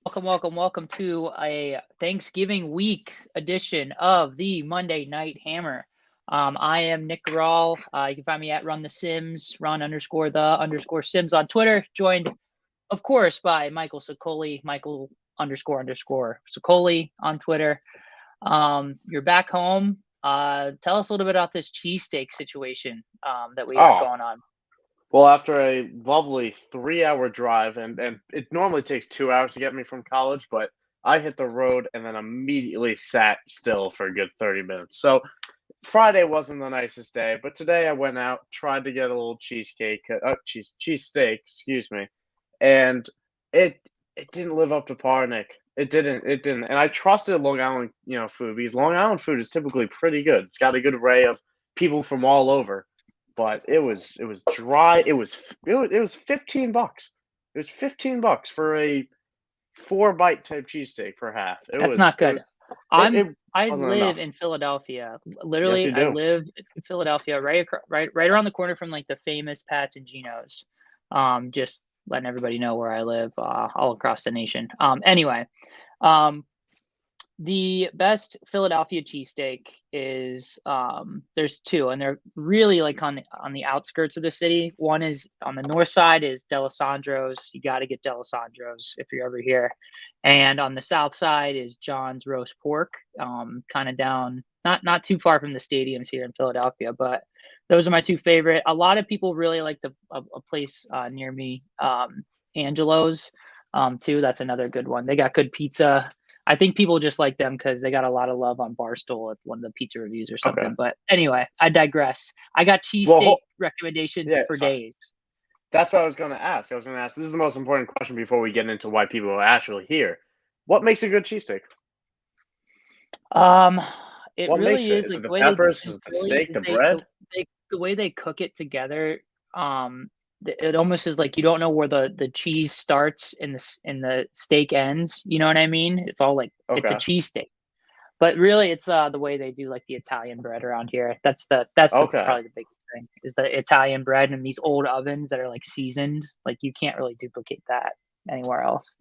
Welcome to a Thanksgiving week edition of the Monday Night Hammer. I am Nick Garal. You can find me at Run the Sims, Run underscore the underscore Sims on Twitter. Joined, of course, by Michael Sicoli, Michael underscore Sicoli on Twitter. You're back home. Tell us a little bit about this cheesesteak situation that we got Oh, going on. well, after a lovely 3-hour drive, and it normally takes 2 hours to get me from college, but I hit the road and then immediately sat still for a good 30 minutes. So Friday wasn't the nicest day, but today I went out, tried to get a little cheesesteak, excuse me, and it it didn't live up to par, Nick. It didn't. And I trusted Long Island, food because Long Island food is typically pretty good. It's got a good array of people from all over, but it was dry. It was $15. It was $15 for a 4-bite type cheesesteak per half. It That's was not it good. was it, I'm it I wasn't live enough. in Philadelphia. Yes, Literally, you I do. live in Philadelphia, right around the corner from like the famous Pat's and Geno's. Just letting everybody know where I live, all across the nation. Anyway, um, the best Philadelphia cheesesteak is there's two, and they're really like on the outskirts of the city. One is on the north side is Delisandro's. You got to get Delisandro's if you're ever here. And on the south side is John's Roast Pork, kind of down not too far from the stadiums here in Philadelphia, but those are my two favorite. A lot of people really like a place near me, Angelo's, too. That's another good one. They got good pizza. I think people just like them because they got a lot of love on Barstool at one of the pizza reviews or Okay. something. But anyway, I digress. I got Well, cheesesteak recommendations yeah, for sorry. days. That's what I was going to ask. I was going to ask. This is the most important question before we get into why people are actually here. What makes a good cheesesteak? Um, it What really makes it? is Is like it the the way they do peppers? it Is in it the Philly steak? is The bread? the way they cook it together. It almost is like you don't know where the cheese starts and the steak ends. You know what I mean? It's all like it's a Okay. cheesesteak. But really, it's the way they do like the Italian bread around here. That's the Okay. probably the biggest thing is the Italian bread and these old ovens that are like seasoned. Like you can't really duplicate that anywhere else.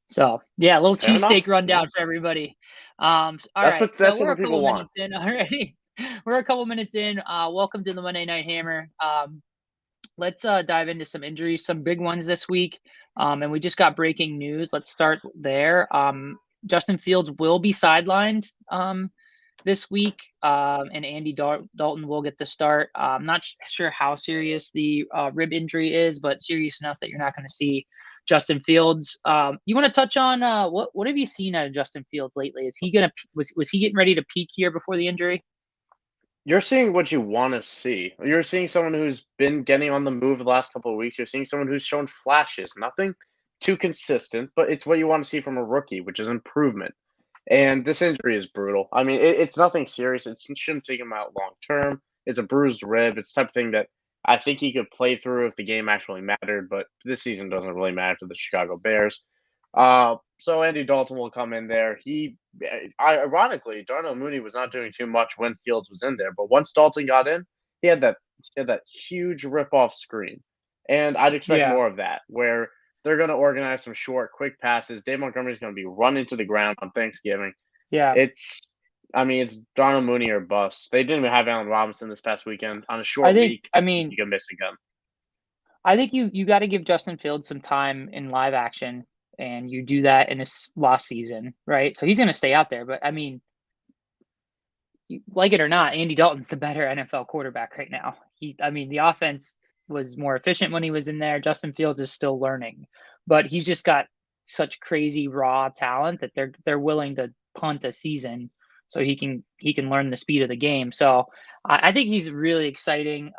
So yeah, a little Fair cheesesteak enough. rundown No, for everybody. All that's right, what so that's what we're the a couple people want. minutes in already. We're a couple minutes in. Welcome to the Monday Night Hammer. Let's dive into some injuries, some big ones this week. And we just got breaking news. Let's start there. Justin Fields will be sidelined this week, and Andy Dalton will get the start. I'm not sure how serious the rib injury is, but serious enough that you're not going to see Justin Fields. You want to touch on what have you seen out of Justin Fields lately? Is he gonna was he getting ready to peak here before the injury? You're seeing what you want to see. You're seeing someone who's been getting on the move the last couple of weeks. You're seeing someone who's shown flashes. Nothing too consistent, but it's what you want to see from a rookie, which is improvement. And this injury is brutal. I mean, it's nothing serious. It shouldn't take him out long term. It's a bruised rib. It's the type of thing that I think he could play through if the game actually mattered, but this season doesn't really matter to the Chicago Bears. So Andy Dalton will come in there. Ironically, Darnell Mooney was not doing too much when Fields was in there, but once Dalton got in, he had that huge rip off screen, and I'd expect Yeah, more of that, where they're going to organize some short, quick passes. Dave Montgomery's going to be running to the ground on Thanksgiving. yeah. It's, I mean, it's Darnell Mooney or bust. They didn't even have Allen Robinson this past weekend on a I short think. week. I I think mean, you can miss again. I think you got to give Justin Fields some time in live action, and you do that in this last season, right? So he's going to stay out there. But I mean, like it or not, Andy Dalton's the better NFL quarterback right now. I mean, the offense was more efficient when he was in there. Justin Fields is still learning, but he's just got such crazy raw talent that they're willing to punt a season so he can learn the speed of the game. So I think he's really exciting.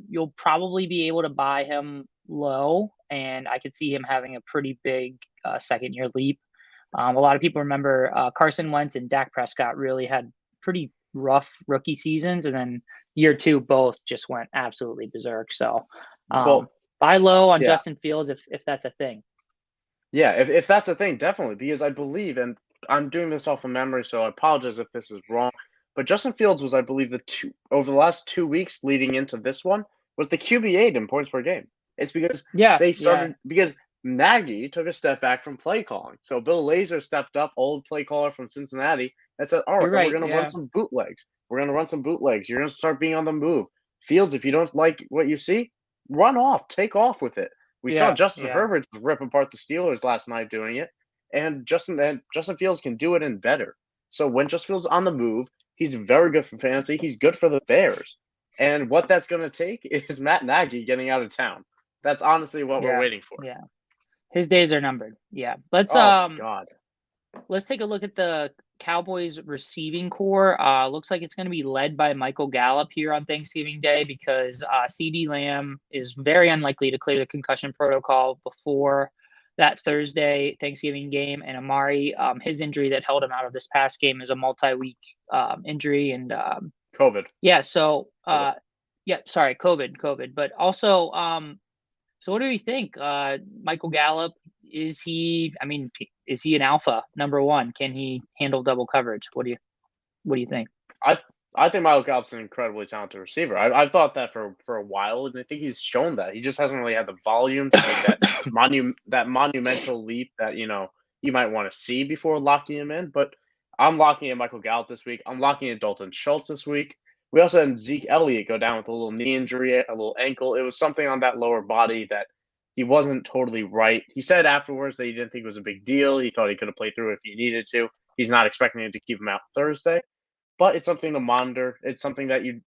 You'll probably be able to buy him low, and I could see him having a pretty big second year leap. A lot of people remember Carson Wentz and Dak Prescott really had pretty rough rookie seasons, and then year two both just went absolutely berserk. So Well, buy low on yeah. Justin Fields if that's a thing. Yeah, if that's a thing, definitely, because I believe, and I'm doing this off of memory, so I apologize if this is wrong, but Justin Fields was, I believe, the two over the last 2 weeks leading into this one, was the QB8 in points per game. It's because Yeah, they yeah, started because Nagy took a step back from play calling. So Bill Lazor stepped up, old play caller from Cincinnati, and said, "All right, You're we're right. going to run Yeah. some bootlegs. We're going to run some bootlegs. You're going to start being on the move. Fields, if you don't like what you see, run off, take off with it." We saw Yeah. Justin Yeah. Herbert rip apart the Steelers last night doing it, and Justin Fields can do it and better. So when Justin Fields is on the move, he's very good for fantasy. He's good for the Bears. And what that's going to take is Matt Nagy getting out of town. That's honestly what we're Yeah. waiting for. Yeah. His days are numbered. Yeah. Oh my God. Let's take a look at the Cowboys receiving core. Looks like it's going to be led by Michael Gallup here on Thanksgiving Day because CD Lamb is very unlikely to clear the concussion protocol before that Thursday Thanksgiving game. And Amari, his injury that held him out of this past game is a multi-week injury. And COVID. yeah, so yeah, sorry, COVID. But also, so what do you think? Michael Gallup, is he, I mean, is he an alpha number one? Can he handle double coverage? What do you think? I think Michael Gallup's an incredibly talented receiver. I've thought that for a while, and I think he's shown that. He just hasn't really had the volume to make that monumental leap that you might want to see before locking him in. But I'm locking in Michael Gallup this week. I'm locking in Dalton Schultz this week. We also had Zeke Elliott go down with a little knee injury, a little ankle. It was something on that lower body that he wasn't totally right. He said afterwards that he didn't think it was a big deal. He thought he could have played through if he needed to. He's not expecting it to keep him out Thursday, but it's something to monitor. It's something that you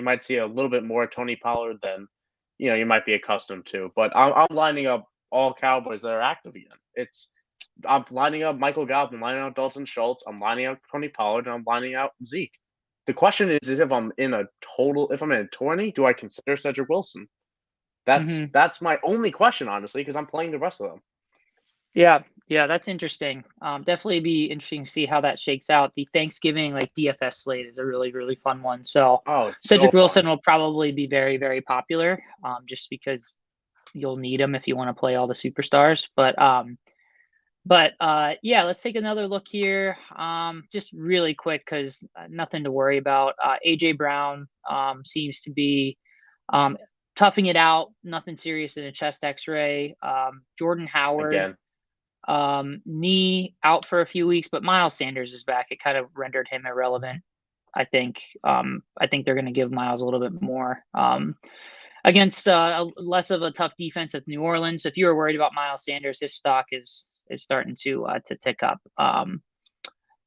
might see a little bit more Tony Pollard than you might be accustomed to. But I'm lining up all Cowboys that are active again. I'm lining up Michael Gallup, I'm lining up Dalton Schultz, I'm lining up Tony Pollard, and I'm lining out Zeke. The question is if I'm in a 20, do I consider Cedric Wilson? That's my only question, honestly, because I'm playing the rest of them. Yeah, that's interesting. Definitely be interesting to see how that shakes out. The Thanksgiving DFS slate is a really, really fun one. So Cedric Wilson will probably be very, very popular, just because you'll need him if you want to play all the superstars. But yeah, let's take another look here. Just really quick because nothing to worry about. AJ Brown seems to be toughing it out. Nothing serious in a chest X-ray. Jordan Howard. Again. Knee out for a few weeks, but Miles Sanders is back. It kind of rendered him irrelevant. I think they're going to give Miles a little bit more against less of a tough defense at New Orleans. If you were worried about Miles Sanders, his stock is starting to tick up.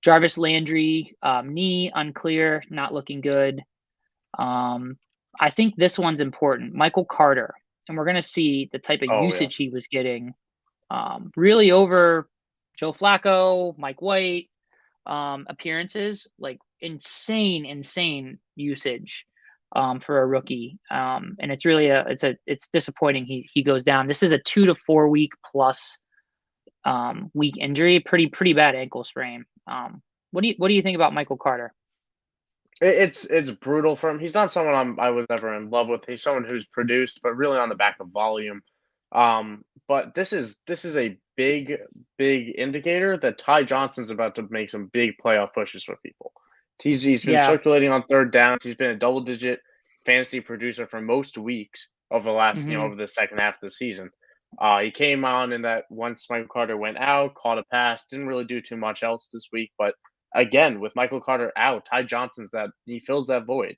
Jarvis Landry, knee unclear, not looking good. I think this one's important. Michael Carter, and we're going to see the type of usage he was getting. Really over Joe Flacco, Mike White, appearances, like insane usage for a rookie. And it's really it's disappointing he goes down. This is a 2 to 4 week plus week injury, pretty bad ankle sprain. What do you think about Michael Carter? It's brutal for him. He's not someone I was ever in love with. He's someone who's produced, but really on the back of volume. But this is a big indicator that Ty Johnson's about to make some big playoff pushes for people. He's been circulating on third downs. He's been a double-digit fantasy producer for most weeks over the last over the second half of the season. He came on in that once Michael Carter went out, caught a pass, didn't really do too much else this week. But again, with Michael Carter out, Ty Johnson's he fills that void.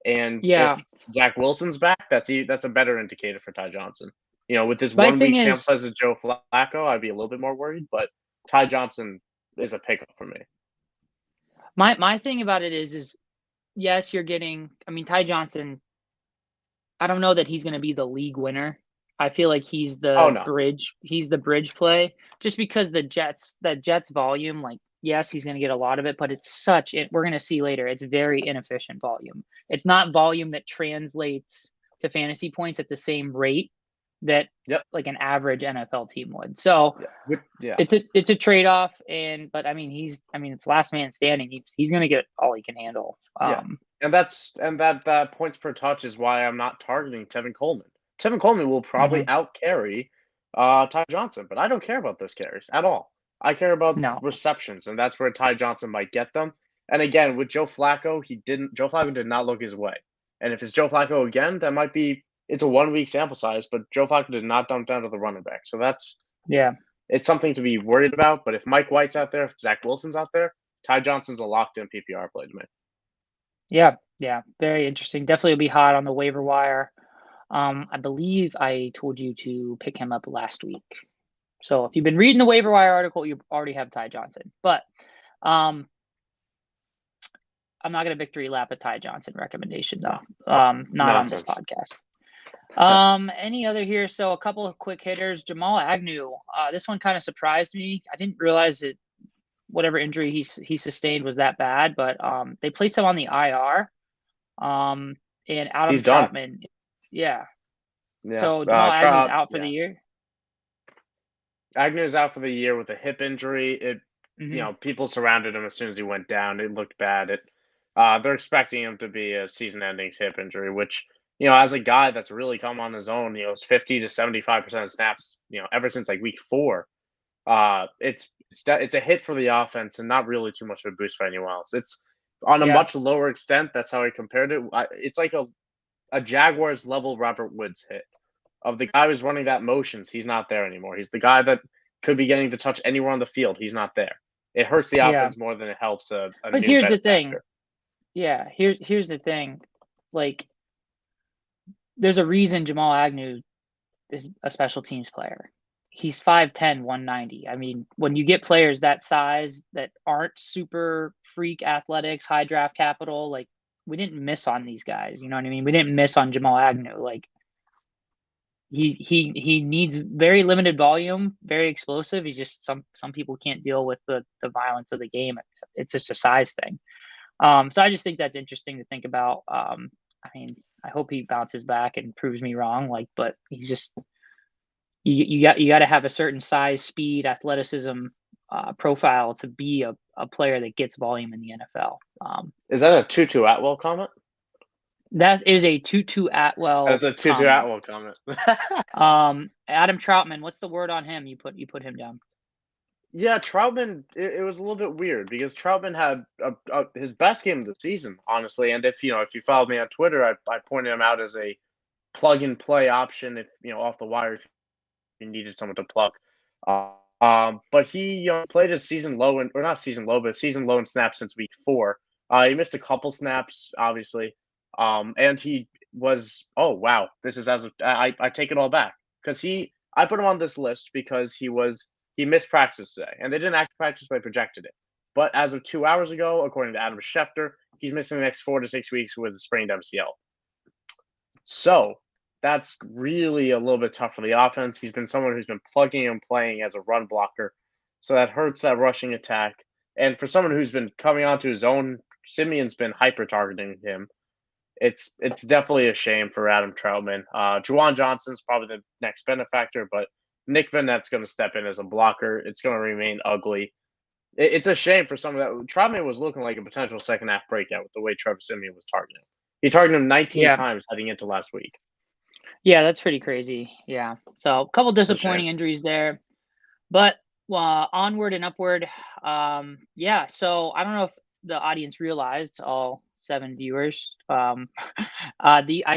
And if Zach Wilson's back, that's a better indicator for Ty Johnson. With this 1 week sample size of Joe Flacco, I'd be a little bit more worried, but Ty Johnson is a pickup for me. My thing about it is yes, you're getting, Ty Johnson, I don't know that he's going to be the league winner. I feel like he's the bridge. He's the bridge play just because the Jets volume, yes, he's going to get a lot of it, but we're going to see later, it's very inefficient volume. It's not volume that translates to fantasy points at the same rate that an average NFL team would. So it's a trade-off, but it's last man standing. He's going to get all he can handle. And that points per touch is why I'm not targeting Tevin Coleman. Tevin Coleman will probably out carry Ty Johnson, but I don't care about those carries at all. I care about receptions, and that's where Ty Johnson might get them. And again, with Joe Flacco, Joe Flacco did not look his way. And if it's Joe Flacco again, it's a 1 week sample size, but Joe Flacco did not dump down to the running back. So that's Yeah. it's something to be worried about. But if Mike White's out there, if Zach Wilson's out there, Ty Johnson's a locked in PPR play to me. Yeah. Yeah. Very interesting. Definitely will be hot on the waiver wire. I believe I told you to pick him up last week. So if you've been reading the waiver wire article, you already have Ty Johnson. But I'm not going to victory lap a Ty Johnson recommendation though. Not on this Nonsense. podcast. Any other here? So a couple of quick hitters. Jamal Agnew. This one kind of surprised me. I didn't realize that whatever injury he sustained was that bad, but they placed him on the IR. And Adam He's done. Troutman. Yeah. Yeah. So Jamal Agnew's out for yeah. the year. Agnew's out for the year with a hip injury. It, Mhm. people surrounded him as soon as he went down. It looked bad. They're expecting him to be a season-ending hip injury, which, as a guy that's really come on his own, it's 50 to 75% of snaps, ever since like week 4. It's a hit for the offense and not really too much of a boost for anyone else. It's on a Yeah. much lower extent. That's how I compared it. It's like a Jaguars level Robert Woods hit of the guy who's running that motions. He's not there anymore. He's the guy that could be getting to touch anywhere on the field. He's not there. It hurts the Yeah. offense more than it helps a But new here's the thing. benefactor. Yeah, here's the thing. Like, there's a reason Jamal Agnew is a special teams player. He's 5'10", 190. I mean, when you get players that size that aren't super freak athletics, high draft capital, like, we didn't miss on these guys. You know what I mean? We didn't miss on Jamal Agnew. Like, he needs very limited volume, very explosive. He's just some people can't deal with the violence of the game. It's just a size thing. So I just think that's interesting to think about. I mean, I hope he bounces back and proves me wrong. Like, but he's just you got to have a certain size, speed, athleticism profile to be a player that gets volume in the NFL. Is that a Tutu Atwell comment? That is a Tutu Atwell. That's a Tutu comment. Atwell comment. Adam Troutman. What's the word on him? You put him down. Yeah, Troutman. It was a little bit weird because Troutman had his best game of the season, honestly. And if you followed me on Twitter, I pointed him out as a plug and play option if off the wire if you needed someone to plug. But he played his season low or not season low, but season low in snaps since week 4. He missed a couple snaps, obviously, and he was. Oh wow, this is I take it all back because I put him on this list because he missed practice today, and they didn't actually practice, but I projected it. But as of 2 hours ago, according to Adam Schefter, he's missing the next 4 to 6 weeks with a sprained MCL. So that's really a little bit tough for the offense. He's been someone who's been plugging and playing as a run blocker, so that hurts that rushing attack. And for someone who's been coming onto his own, Simeon's been hyper targeting him. It's definitely a shame for Adam Troutman. Juwan Johnson's probably the next benefactor, but Nick Vanette's going to step in as a blocker. It's going to remain ugly. It's a shame for some of that. Troutman was looking like a potential second half breakout with the way Trevor Siemian was targeting him. He targeted him 19 times heading into last week. Yeah, that's pretty crazy. Yeah. So a couple disappointing injuries there. But onward and upward. Yeah. So I don't know if the audience realized, all 7 viewers, I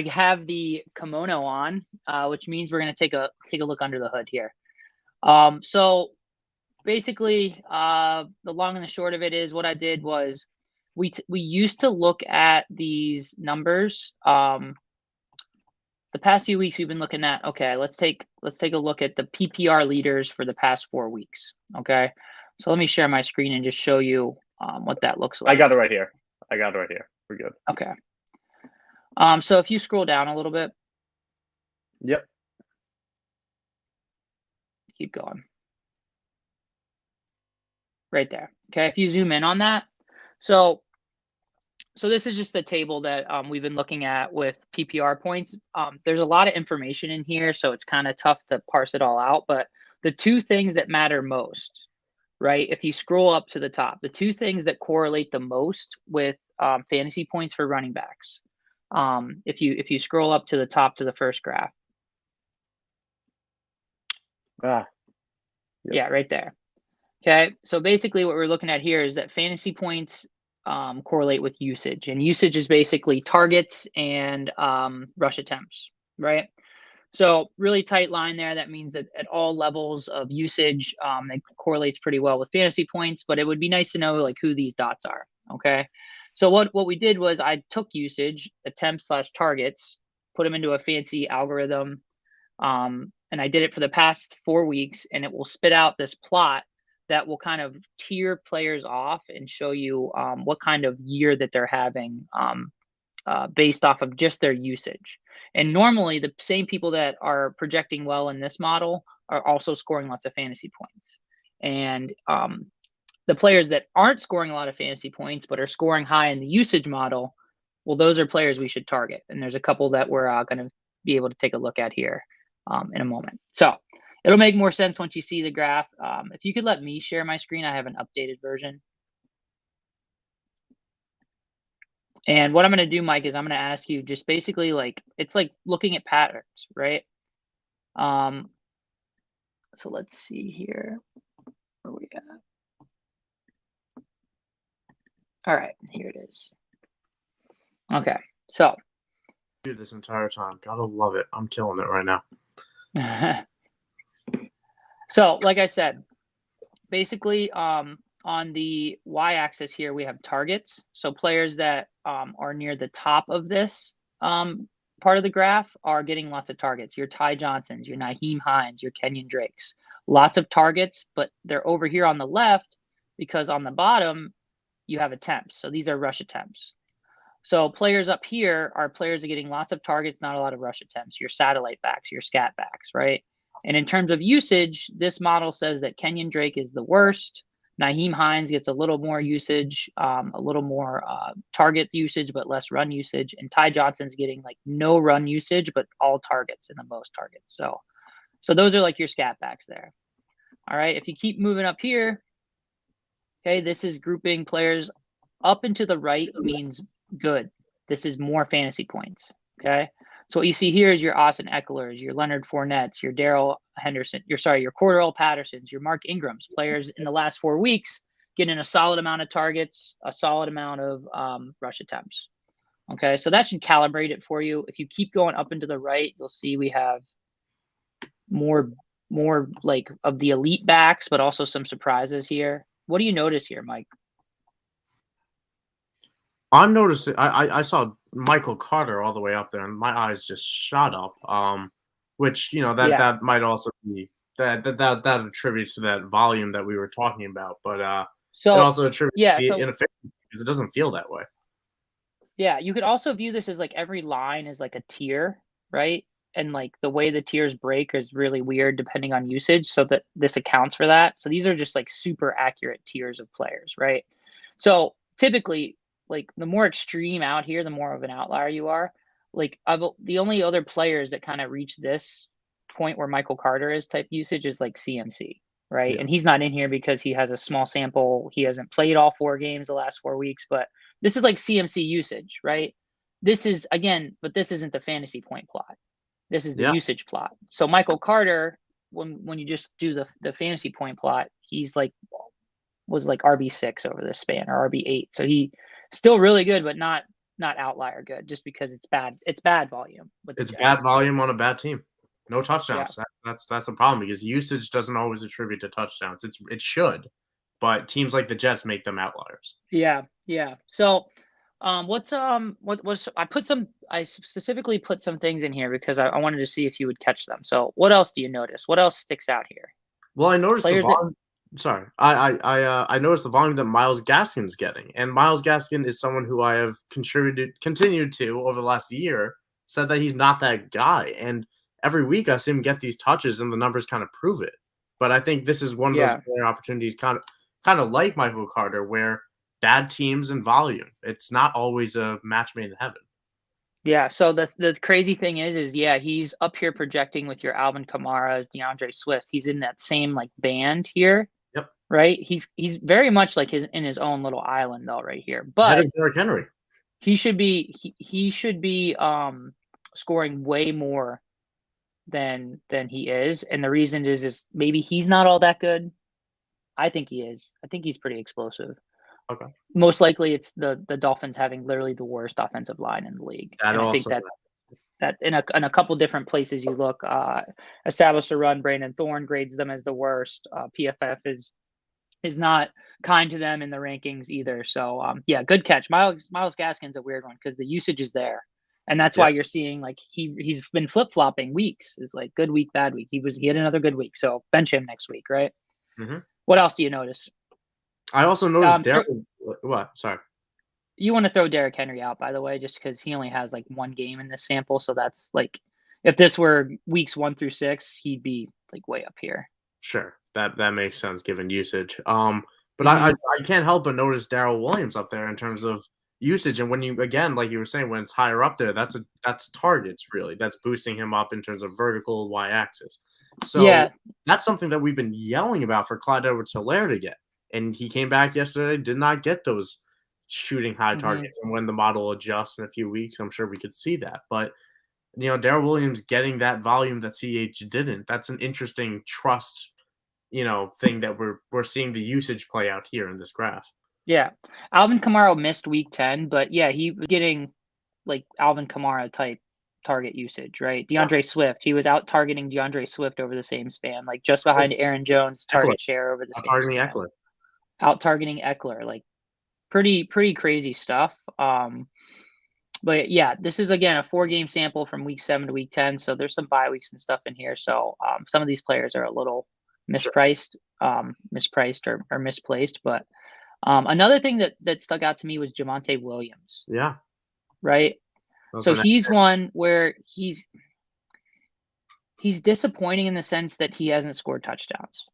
have the kimono on, which means we're going to take a look under the hood here. So basically, the long and the short of it is what I did was we used to look at these numbers. The past few weeks we've been looking at, okay, let's take a look at the PPR leaders for the past 4 weeks. Okay. So let me share my screen and just show you what that looks like. I got it right here. We're good. Okay. So if you scroll down a little bit. Yep. Keep going. Right there. Okay. If you zoom in on that. So this is just the table that we've been looking at with PPR points. There's a lot of information in here, so it's kind of tough to parse it all out. But the 2 things that matter most, right? If you scroll up to the top, the 2 things that correlate the most with fantasy points for running backs. If you scroll up to the top to the first graph. Yep. Yeah, right there. Okay. So basically what we're looking at here is that fantasy points correlate with usage, and usage is basically targets and rush attempts, right? So really tight line there. That means that at all levels of usage, it correlates pretty well with fantasy points, but it would be nice to know like who these dots are. Okay. So what we did was I took usage, attempts / targets, put them into a fancy algorithm. And I did it for the past 4 weeks, and it will spit out this plot that will kind of tier players off and show you what kind of year that they're having based off of just their usage. And normally, the same people that are projecting well in this model are also scoring lots of fantasy points. And the players that aren't scoring a lot of fantasy points but are scoring high in the usage model, well, those are players we should target. And there's a couple that we're going to be able to take a look at here in a moment. So it'll make more sense once you see the graph. If you could let me share my screen, I have an updated version. And what I'm going to do, Mike, is I'm going to ask you just basically like, it's like looking at patterns, right? So let's see here. Where we at? All right, here it is. Okay, so. This entire time. Gotta love it. I'm killing it right now. So, like I said, basically, on the y-axis here, we have targets. So players that are near the top of this part of the graph are getting lots of targets. Your Ty Johnsons, your Nyheim Hines, your Kenyon Drakes. Lots of targets, but they're over here on the left because on the bottom, you have attempts. So these are rush attempts. So players up here are players that are getting lots of targets, not a lot of rush attempts. Your satellite backs, your scat backs, right? And in terms of usage, this model says that Kenyon Drake is the worst. Nyheim Hines gets a little more usage, a little more target usage, but less run usage. And Ty Johnson's getting like no run usage, but all targets and the most targets. So those are like your scat backs there. All right. If you keep moving up here, okay, this is grouping players up and to the right means good. This is more fantasy points. Okay. So what you see here is your Austin Eckler's, your Leonard Fournette's, your Daryl Henderson, your Cordell Patterson's, your Mark Ingram's, players in the last 4 weeks getting a solid amount of targets, a solid amount of rush attempts. Okay. So that should calibrate it for you. If you keep going up and to the right, you'll see we have more like of the elite backs, but also some surprises here. What do you notice here, Mike? I'm noticing. I saw Michael Carter all the way up there, and my eyes just shot up. Which that might also be that attributes to that volume that we were talking about, but it also attributes to the inefficiency because it doesn't feel that way. Yeah, you could also view this as like every line is like a tier, right? And like the way the tiers break is really weird depending on usage, so that this accounts for that. So these are just like super accurate tiers of players, right? So typically, like the more extreme out here, the more of an outlier you are. Like the only other players that kind of reach this point where Michael Carter is type usage is like CMC, right? Yeah. And he's not in here because he has a small sample. He hasn't played all 4 games the last 4 weeks, but this is like CMC usage, right? This is again, but this isn't the fantasy point plot. This is the usage plot. So Michael Carter, when you just do the fantasy point plot, he's like was like RB6 over this span or RB8. So he still really good, but not outlier good, just because it's bad. It's bad volume. It's bad volume on a bad team. No touchdowns. Yeah. That's the problem because usage doesn't always attribute to touchdowns. It should, but teams like the Jets make them outliers. Yeah. So I specifically put some things in here because I wanted to see if you would catch them. So what else do you notice? What else sticks out here? Well, I noticed the volume. Sorry, I noticed the volume that Myles Gaskin's getting, and Myles Gaskin is someone who I have continued to over the last year. Said that he's not that guy, and every week I see him get these touches, and the numbers kind of prove it. But I think this is one of those rare opportunities, kind of like Michael Carter, where bad teams and volume. It's not always a match made in heaven. Yeah. So the crazy thing is he's up here projecting with your Alvin Kamara's, DeAndre Swift. He's in that same like band here. Yep. Right. He's very much like in his own little island though, right here. But ahead of Derrick Henry. He should be scoring way more than he is, and the reason is maybe he's not all that good. I think he is. I think he's pretty explosive. Okay. Most likely, it's the Dolphins having literally the worst offensive line in the league. I think that in a couple different places you look. Establish a run, Brandon Thorne grades them as the worst. PFF is not kind to them in the rankings either. So yeah, good catch. Miles Gaskin's a weird one because the usage is there. And that's why you're seeing like he's been flip-flopping weeks. Is like good week, bad week. He had another good week. So bench him next week, right? Mm-hmm. What else do you notice? I also noticed what? Sorry. You want to throw Derrick Henry out, by the way, just because he only has like one game in this sample. So that's like, if this were weeks 1 through 6, he'd be like way up here. Sure, that makes sense given usage. But I can't help but notice Darrell Williams up there in terms of usage. And when you, again, like you were saying, when it's higher up there, that's targets really. That's boosting him up in terms of vertical y-axis. So that's something that we've been yelling about for Clyde Edwards-Helaire to get. And he came back yesterday, did not get those shooting high targets. And when the model adjusts in a few weeks, I'm sure we could see that. But Darrell Williams getting that volume that CH didn't. That's an interesting trust, thing that we're seeing the usage play out here in this graph. Yeah. Alvin Kamara missed week 10, but yeah, he was getting like Alvin Kamara type target usage, right? DeAndre Swift, he was out targeting DeAndre Swift over the same span, like just behind Aaron Jones target share over the same targeting span. Eckler. Out targeting Eckler, like pretty crazy stuff. But yeah, this is again a 4-game sample from week 7 to week 10. So there's some bye weeks and stuff in here. So some of these players are a little mispriced or misplaced. But another thing that stuck out to me was Javonte Williams. Yeah. Right. So he's one where he's disappointing in the sense that he hasn't scored touchdowns.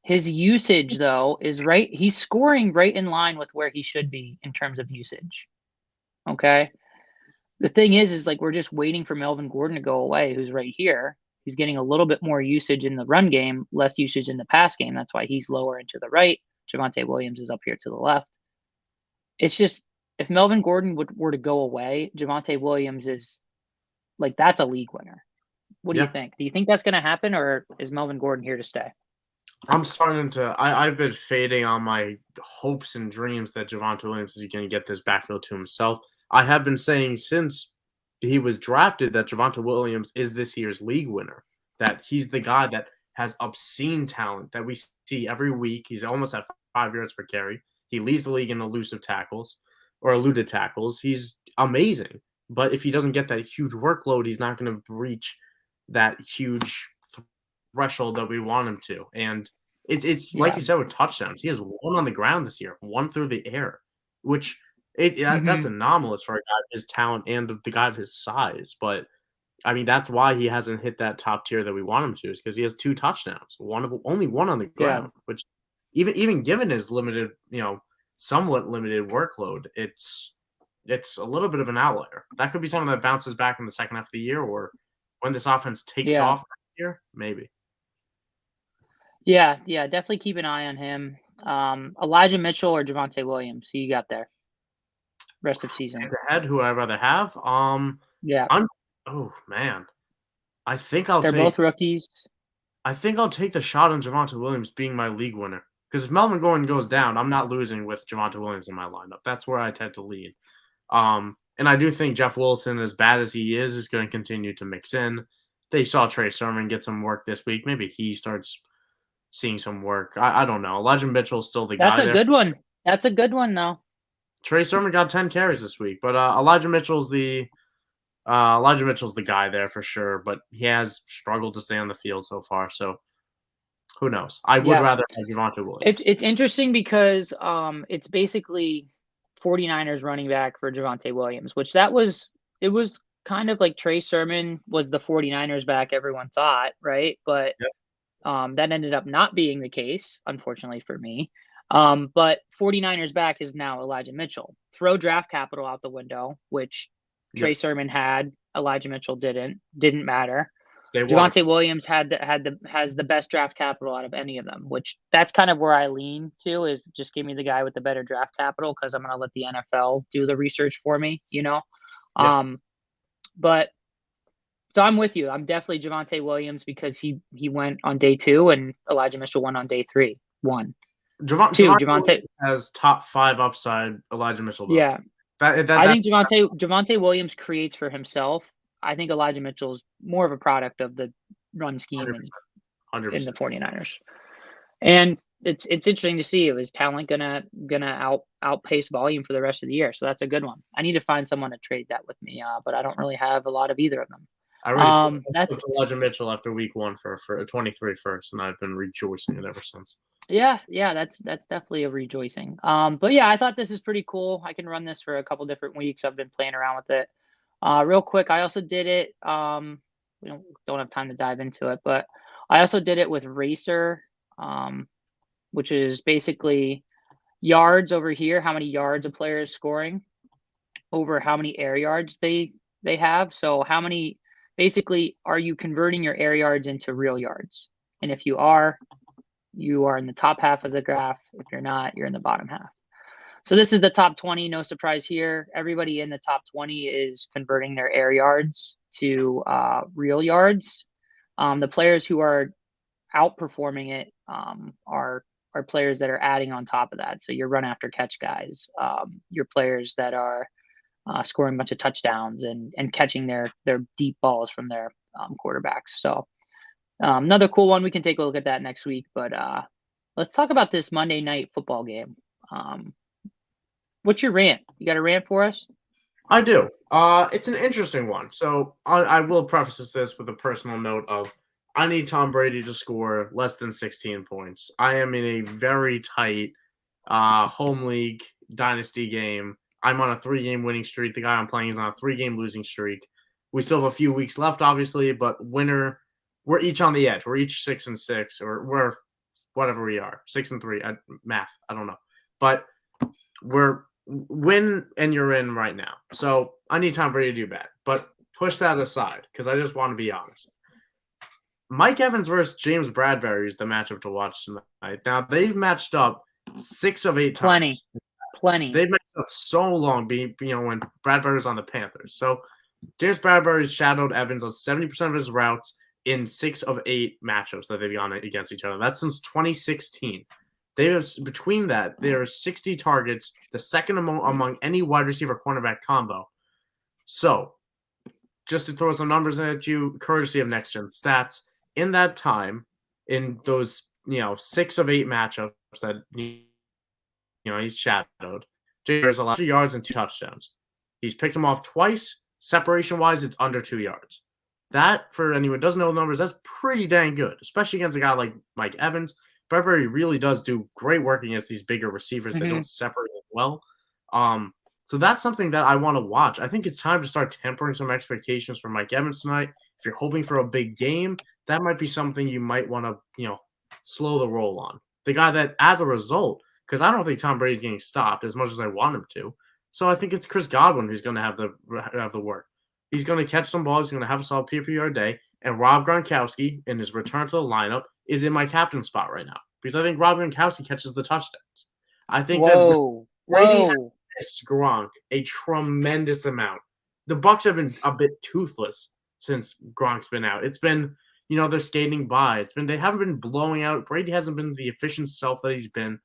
His usage, though, is right. He's scoring right in line with where he should be in terms of usage. Okay. The thing is like we're just waiting for Melvin Gordon to go away, who's right here. He's getting a little bit more usage in the run game, less usage in the pass game. That's why he's lower and to the right. Javonte Williams is up here to the left. It's just if Melvin Gordon were to go away, Javonte Williams is like that's a league winner. What do you think? Do you think that's going to happen, or is Melvin Gordon here to stay? I'm starting to. I've been fading on my hopes and dreams that Javonte Williams is going to get this backfield to himself. I have been saying since he was drafted that Javonte Williams is this year's league winner. That he's the guy that has obscene talent that we see every week. He's almost at 5 yards per carry. He leads the league in eluded tackles. He's amazing. But if he doesn't get that huge workload, he's not going to reach that huge threshold that we want him to. And it's like you said with touchdowns. He has 1 on the ground this year, 1 through the air, which that's anomalous for a guy of his talent and the guy of his size. But I mean, that's why he hasn't hit that top tier that we want him to, is because he has 2 touchdowns, only 1 on the ground, which even given his limited, somewhat limited workload, it's a little bit of an outlier. That could be something that bounces back in the second half of the year, or when this offense takes off next year, maybe. Yeah, definitely keep an eye on him. Elijah Mitchell or Javonte Williams? Who you got there? Rest of season. Head, who I'd rather have. Oh man, I think They're both rookies. I think I'll take the shot on Javonte Williams being my league winner, because if Melvin Gordon goes down, I'm not losing with Javonte Williams in my lineup. That's where I tend to lean. And I do think Jeff Wilson, as bad as he is going to continue to mix in. They saw Trey Sermon get some work this week. Maybe he starts seeing some work. I don't know. Elijah Mitchell's still the guy. That's a good one. That's a good one, though. Trey Sermon got 10 carries this week, but Elijah Mitchell's the guy there for sure. But he has struggled to stay on the field so far. So who knows? I would rather have Javonte Williams. It's interesting because it's basically 49ers running back for Javonte Williams, which it was kind of like Trey Sermon was the 49ers back everyone thought, right? But that ended up not being the case, unfortunately for me. But 49ers back is now Elijah Mitchell. Throw draft capital out the window, which Trey Sermon had, Elijah Mitchell didn't matter. Javonte Williams has the best draft capital out of any of them, which that's kind of where I lean to, is just give me the guy with the better draft capital, because I'm going to let the NFL do the research for me, But so I'm with you. I'm definitely Javonte Williams because he went on day 2 and Elijah Mitchell went on day 3. 1. Javonte has top 5 upside. Elijah Mitchell does. Yeah. I think Javonte Williams creates for himself. I think Elijah Mitchell is more of a product of the run scheme 100%. in the 49ers. And it's interesting to see, is talent gonna outpace volume for the rest of the year. So that's a good one. I need to find someone to trade that with me, but I don't really have a lot of either of them. I already that's Elijah Mitchell after week 1 for a 23 first, and I've been rejoicing it ever since. Yeah, that's definitely a rejoicing. But yeah, I thought this is pretty cool. I can run this for a couple different weeks. I've been playing around with it. Real quick, I also did it. We don't have time to dive into it, but I also did it with Racer, which is basically yards over here, how many yards a player is scoring over how many air yards they have. So how many, basically, are you converting your air yards into real yards? And if you are in the top half of the graph. If you're not, you're in the bottom half. So this is the top 20. No surprise here. Everybody in the top 20 is converting their air yards to real yards. The players who are outperforming it are players that are adding on top of that. So your run after catch guys, your players that are scoring a bunch of touchdowns and catching their deep balls from their quarterbacks. So another cool one. We can take a look at that next week, but let's talk about this Monday night football game. What's your rant? You got a rant for us? I do. It's an interesting one. So I will preface this with a personal note of I need Tom Brady to score less than 16 points. I am in a very tight home league dynasty game. I'm on a 3-game winning streak. The guy I'm playing is on a 3-game losing streak. We still have a few weeks left, obviously, but we're each on the edge. We're each 6-6, or we're whatever we are, 6-3. Math, I don't know, but we're win and you're in right now. So I need Tom Brady to do bad, but push that aside because I just want to be honest. Mike Evans versus James Bradberry is the matchup to watch tonight. Now they've matched up 6 of 8 times. Plenty. They've matched up so long, when Bradberry was on the Panthers. So James Bradberry's shadowed Evans on 70% of his routes in 6 of 8 matchups that they've gone against each other. That's since 2016. Between that, there are 60 targets, the second among any wide receiver cornerback combo. So, just to throw some numbers at you, courtesy of Next Gen Stats, in that time, in those 6 of 8 matchups that he's shadowed, there's a lot of yards and 2 touchdowns. He's picked them off twice. Separation wise, it's under 2 yards. That, for anyone who doesn't know the numbers, that's pretty dang good, especially against a guy like Mike Evans. Bradberry really does do great work against these bigger receivers that don't separate as well. So that's something that I want to watch. I think it's time to start tempering some expectations for Mike Evans tonight. If you're hoping for a big game, that might be something you might want to, slow the roll on. The guy that, as a result, because I don't think Tom Brady's getting stopped as much as I want him to. So I think it's Chris Godwin who's going to have the work. He's going to catch some balls. He's going to have a solid PPR day. And Rob Gronkowski, in his return to the lineup, is in my captain spot right now. Because I think Rob Gronkowski catches the touchdowns. I think that Brady has missed Gronk a tremendous amount. The Bucs have been a bit toothless since Gronk's been out. It's been, they're skating by. They haven't been blowing out. Brady hasn't been the efficient self that he's been.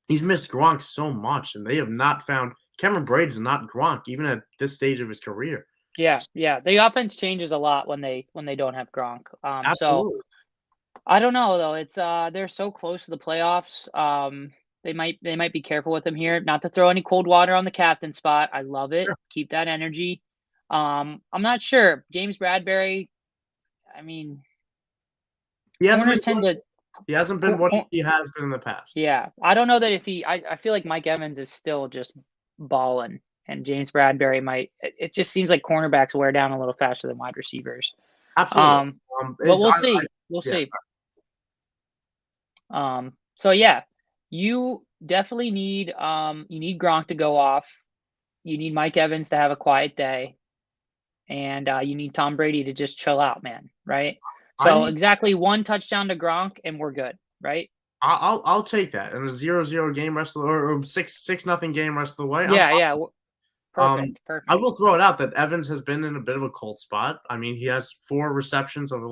He's missed Gronk so much, and they have not found Cameron Brady's not Gronk, even at this stage of his career. Yeah. The offense changes a lot when they don't have Gronk. Absolutely. So I don't know though. It's they're so close to the playoffs. They might be careful with him here. Not to throw any cold water on the captain spot. I love it. Sure. Keep that energy. I'm not sure. James Bradberry, I mean, he hasn't been what he has been in the past. Yeah. I don't know that if I feel like Mike Evans is still just balling. And James Bradberry might. It just seems like cornerbacks wear down a little faster than wide receivers. Absolutely. But we'll see. We'll see. So yeah, you definitely need Gronk to go off. You need Mike Evans to have a quiet day, and you need Tom Brady to just chill out, man. Right. So exactly 1 touchdown to Gronk, and we're good. Right. I'll take that. And a 0-0 game rest of the way, or 6-0 game rest of the way. Yeah. Perfect. I will throw it out that Evans has been in a bit of a cold spot. I mean, he has 4 receptions over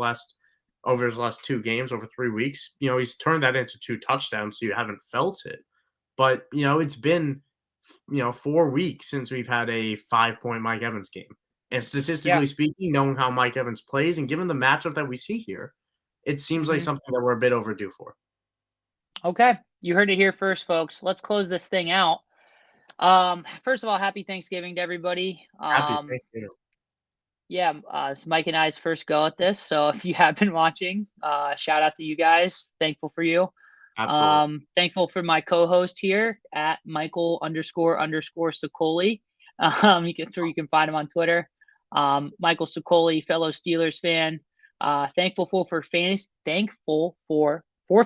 his last 2 games over 3 weeks. He's turned that into 2 touchdowns, so you haven't felt it. But, it's been, 4 weeks since we've had a 5-point Mike Evans game. And statistically speaking, knowing how Mike Evans plays and given the matchup that we see here, it seems like something that we're a bit overdue for. Okay. You heard it here first, folks. Let's close this thing out. First of all, happy Thanksgiving to everybody. Happy Thanksgiving. Yeah, it's Mike and I's first go at this. So if you have been watching, shout out to you guys. Thankful for you. Absolutely. Thankful for my co-host here at Michael__Sicoli. You can find him on Twitter. Michael Sicoli, fellow Steelers fan. Thankful for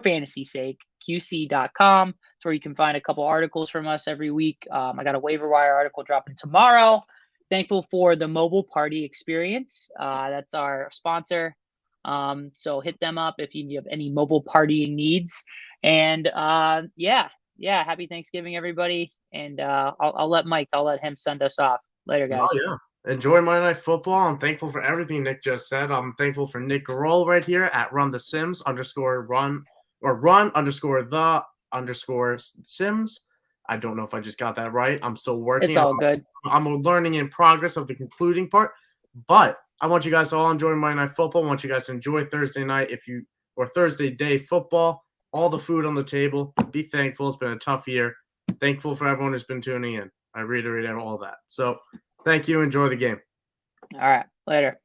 fantasy's sake, QC.com. It's where you can find a couple articles from us every week. I got a waiver wire article dropping tomorrow. Thankful for the Mobile Party Experience. That's our sponsor. So hit them up if you have any mobile partying needs. And happy Thanksgiving, everybody. And I'll let him send us off. Later, guys. Oh, yeah. Enjoy Monday Night Football. I'm thankful for everything Nick just said. I'm thankful for Nick Garol right here at run_the_Sims. I don't know if I just got that right. I'm still working. It's all good. I'm learning in progress of the concluding part. But I want you guys to all enjoy Monday Night Football. I want you guys to enjoy Thursday night or Thursday day football. All the food on the table. Be thankful. It's been a tough year. Thankful for everyone who's been tuning in. I reiterate all that. So thank you. Enjoy the game. All right. Later.